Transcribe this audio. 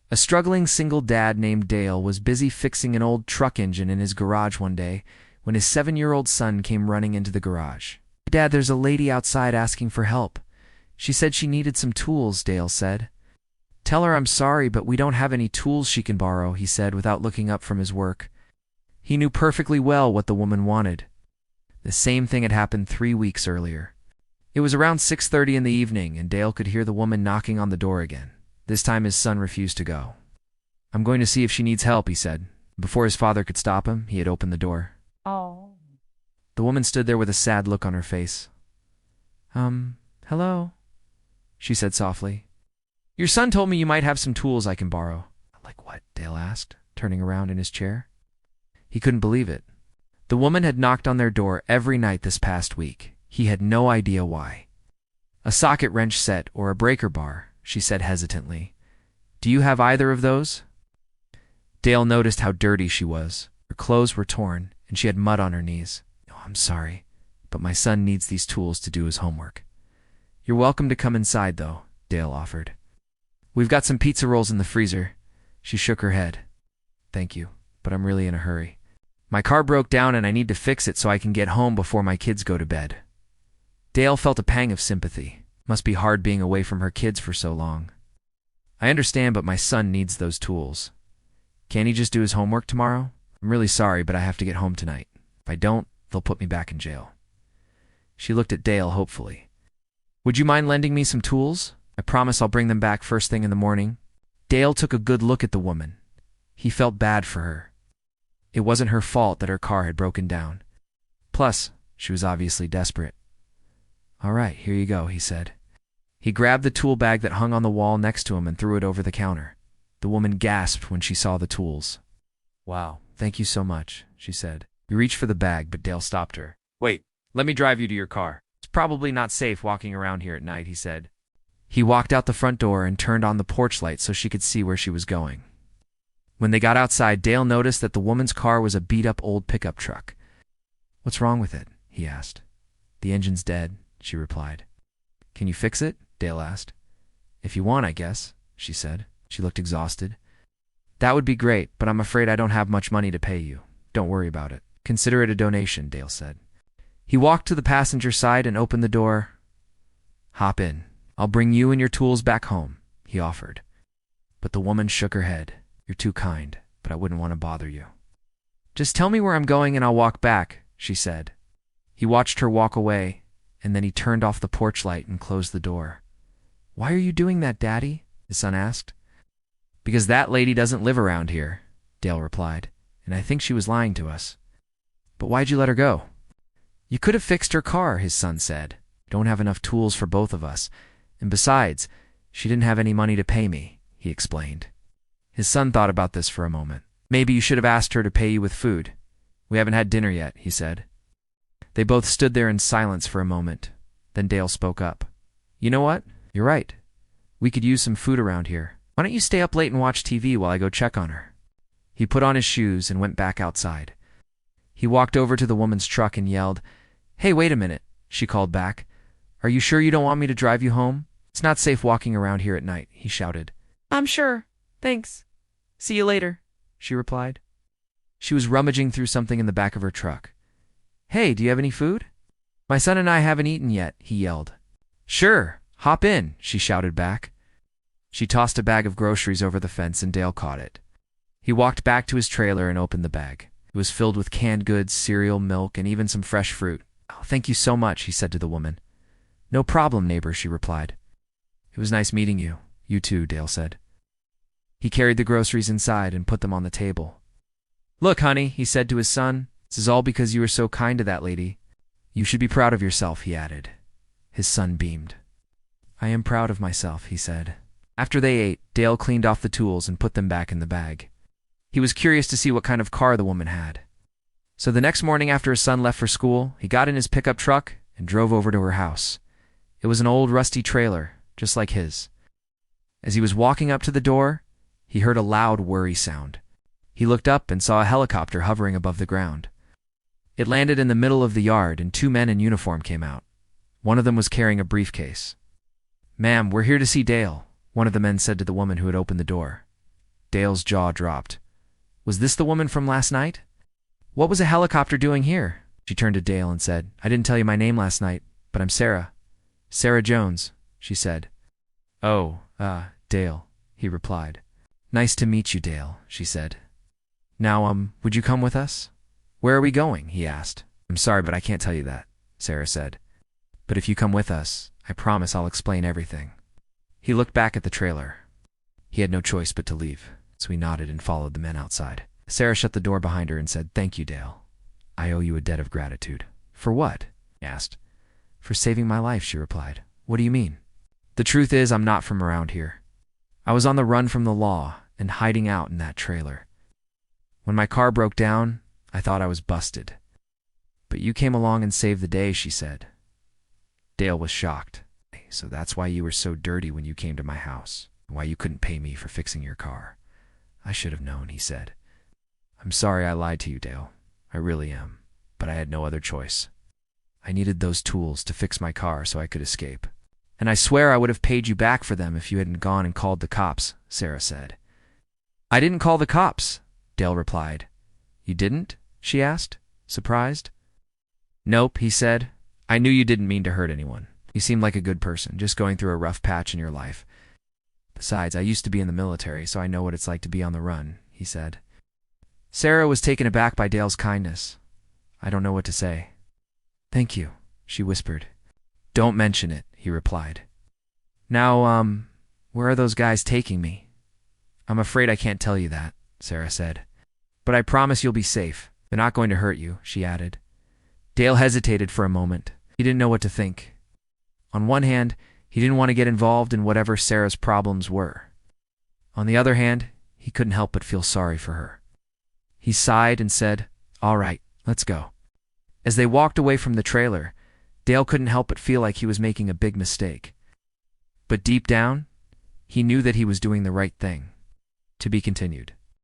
A struggling single dad named Dale was busy fixing an old truck engine in his garage one day when his 7-year-old son came running into the garage. "Dad, there's a lady outside asking for help. She said she needed some tools," Dale said. "Tell her I'm sorry, but we don't have any tools she can borrow," he said without looking up from his work. He knew perfectly well what the woman wanted. The same thing had happened 3 weeks earlier. It was around 6:30 in the evening, and Dale could hear the woman knocking on the door again. This time his son refused to go. "I'm going to see if she needs help," he said. Before his father could stop him, he had opened the door. Oh. The woman stood there with a sad look on her face. Hello?" she said softly. "Your son told me you might have some tools I can borrow." "Like what?" Dale asked, turning around in his chair. He couldn't believe it. The woman had knocked on their door every night this past week. He had no idea why. "A socket wrench set or a breaker bar," she said hesitantly. "Do you have either of those?" Dale noticed how dirty she was. Her clothes were torn, and she had mud on her knees. "Oh, I'm sorry, but my son needs these tools to do his homework." "You're welcome to come inside, though," Dale offered. "We've got some pizza rolls in the freezer." She shook her head. "Thank you, but I'm really in a hurry. My car broke down and I need to fix it so I can get home before my kids go to bed." Dale felt a pang of sympathy. Must be hard being away from her kids for so long. "I understand, but my son needs those tools. Can't he just do his homework tomorrow? I'm really sorry, but I have to get home tonight. If I don't, they'll put me back in jail." She looked at Dale hopefully. "Would you mind lending me some tools? I promise I'll bring them back first thing in the morning." Dale took a good look at the woman. He felt bad for her. It wasn't her fault that her car had broken down. Plus, she was obviously desperate. "All right, here you go," he said. He grabbed the tool bag that hung on the wall next to him and threw it over the counter. The woman gasped when she saw the tools. "Wow, thank you so much," she said. He reached for the bag, but Dale stopped her. "Wait, let me drive you to your car. It's probably not safe walking around here at night," he said. He walked out the front door and turned on the porch light so she could see where she was going. When they got outside, Dale noticed that the woman's car was a beat-up old pickup truck. "What's wrong with it?" he asked. "The engine's dead," she replied. "Can you fix it?" Dale asked. "If you want, I guess," she said. She looked exhausted. "That would be great, but I'm afraid I don't have much money to pay you. Don't worry about it. Consider it a donation," Dale said. He walked to the passenger side and opened the door. "Hop in. I'll bring you and your tools back home," he offered. But the woman shook her head. "You're too kind, but I wouldn't want to bother you." "Just tell me where I'm going and I'll walk back," she said. He watched her walk away, and then he turned off the porch light and closed the door. "Why are you doing that, Daddy?" his son asked. "Because that lady doesn't live around here," Dale replied, "and I think she was lying to us." "But why'd you let her go?" "You could have fixed her car," his son said. "Don't have enough tools for both of us. And besides, she didn't have any money to pay me," he explained. His son thought about this for a moment. "Maybe you should have asked her to pay you with food. We haven't had dinner yet," he said. They both stood there in silence for a moment. Then Dale spoke up. "You know what? You're right. We could use some food around here. Why don't you stay up late and watch TV while I go check on her?" He put on his shoes and went back outside. He walked over to the woman's truck and yelled, "Hey, wait a minute," she called back. "Are you sure you don't want me to drive you home? It's not safe walking around here at night," he shouted. "I'm sure. Thanks. See you later," she replied. She was rummaging through something in the back of her truck. "Hey, do you have any food?" "My son and I haven't eaten yet," he yelled. "Sure, hop in," she shouted back. She tossed a bag of groceries over the fence and Dale caught it. He walked back to his trailer and opened the bag. It was filled with canned goods, cereal, milk, and even some fresh fruit. "Oh, thank you so much," he said to the woman. "No problem, neighbor," she replied. "It was nice meeting you." "You too," Dale said. He carried the groceries inside and put them on the table. "Look, honey," he said to his son, "this is all because you were so kind to that lady. You should be proud of yourself," he added. His son beamed. "I am proud of myself," he said. After they ate, Dale cleaned off the tools and put them back in the bag. He was curious to see what kind of car the woman had. So the next morning after his son left for school, he got in his pickup truck and drove over to her house. It was an old rusty trailer, just like his. As he was walking up to the door, he heard a loud worry sound. He looked up and saw a helicopter hovering above the ground. It landed in the middle of the yard and 2 men in uniform came out. One of them was carrying a briefcase. "Ma'am, we're here to see Dale," one of the men said to the woman who had opened the door. Dale's jaw dropped. Was this the woman from last night? What was a helicopter doing here? She turned to Dale and said, I didn't tell you my name last night, but I'm Sarah. Sarah Jones, she said. Oh, Dale, he replied. Nice to meet you, Dale, she said. Now, would you come with us? Where are we going? He asked. I'm sorry, but I can't tell you that, Sarah said. But if you come with us, I promise I'll explain everything. He looked back at the trailer. He had no choice but to leave, so he nodded and followed the men outside. Sarah shut the door behind her and said, Thank you, Dale. I owe you a debt of gratitude. For what? He asked. For saving my life, she replied. What do you mean? The truth is, I'm not from around here. I was on the run from the law and hiding out in that trailer. When my car broke down, I thought I was busted. But you came along and saved the day, she said. Dale was shocked. So that's why you were so dirty when you came to my house, why you couldn't pay me for fixing your car. I should have known, he said. I'm sorry I lied to you, Dale. I really am. But I had no other choice. I needed those tools to fix my car so I could escape. And I swear I would have paid you back for them if you hadn't gone and called the cops, Sarah said. I didn't call the cops, Dale replied. You didn't? She asked, surprised. Nope, he said. I knew you didn't mean to hurt anyone. You seemed like a good person, just going through a rough patch in your life. Besides, I used to be in the military, so I know what it's like to be on the run, he said. Sarah was taken aback by Dale's kindness. I don't know what to say. Thank you, she whispered. Don't mention it, he replied. Now, where are those guys taking me? I'm afraid I can't tell you that, Sarah said. But I promise you'll be safe. They're not going to hurt you, she added. Dale hesitated for a moment. He didn't know what to think. On one hand, he didn't want to get involved in whatever Sarah's problems were. On the other hand, he couldn't help but feel sorry for her. He sighed and said, All right, let's go. As they walked away from the trailer, Dale couldn't help but feel like he was making a big mistake. But deep down, he knew that he was doing the right thing. To be continued.